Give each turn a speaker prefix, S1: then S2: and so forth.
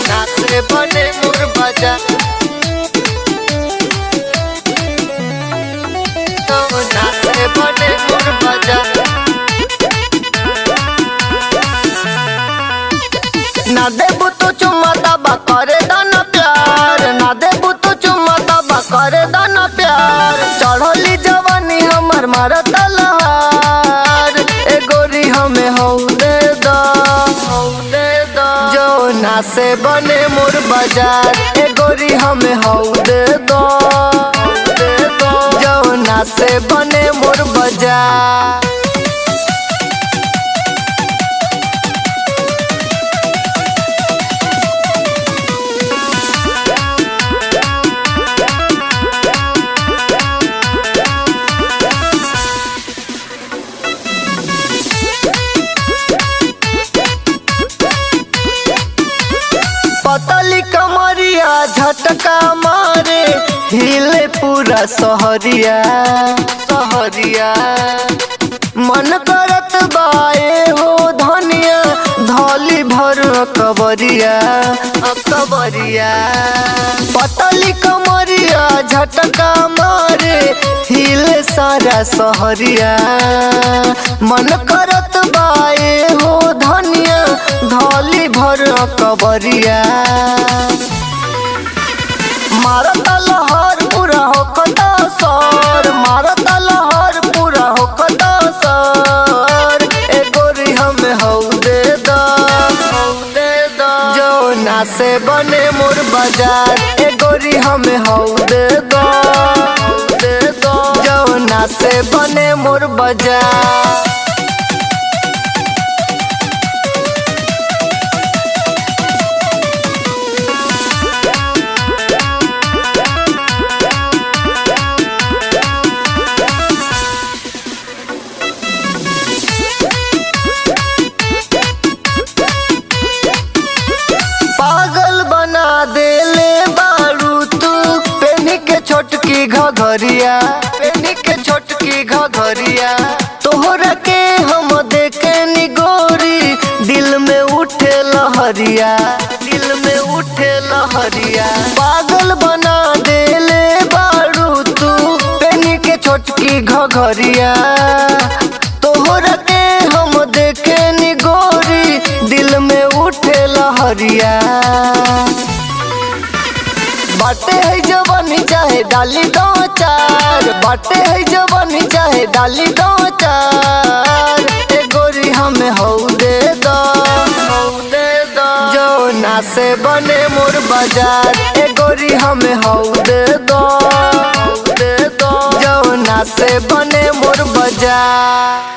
S1: नाचे बने मोर बाजार, नाचे बने मोर बाजार। ना देबू तो चुम्मा दबा करे दाना प्यार, ना देबू तो चुम्मा दबा करे दाना प्यार। चढ़ली जवानी हमर मारत लहार, ए गोरी हमें हौ दे दा, हौ दे दा। जो नासे बने मोर बाजार, ए गोरी हमें हौ दे दो, दे दो। जो नासे बने मोर बाजार। पतली कमरिया झटका मारे, हिले पूरा सहरिया सहरिया। मन करत बाए हो धनिया, धौली भर कबरिया कबरिया। पतली कमरिया झटका मारे, हिले सारा सहरिया। मन करत बाए हो धनिया, धौली भर कबरिया। मारता लहर पूरा होकता सर, मारता लहर पूरा होकता सर। ए गोरी हमें हौ दे दा, हौ दे दा। जो नासे बने मोर बाजार, ए गोरी हमें हौ दे दा, हौ दे दा। जो नासे बने मोर बाजार। पागल बना देले बारू तू, पेनी के छोटकी घघरिया, पेनी के छोटकी घघरिया। तोहरा के हम देखे नी गोरी, दिल में उठे लहरिया, दिल में उठे लहरिया। पागल बना देले बारू तू, पेनी के छोटकी घघरिया। तोहरा के हम देखे नी गोरी, दिल में उठे लहरिया। बाटे है जवानी चाहे डाली दो चार, बाटे है जवानी चाहे डाली दो चार। ए गोरी हमें हौ दे दो, हौ दे दो। जो नासे बने मोर बाजार, ए गोरी हमें हौ दे दो, हौ दे दो। जो नासे बने मोर बाजार।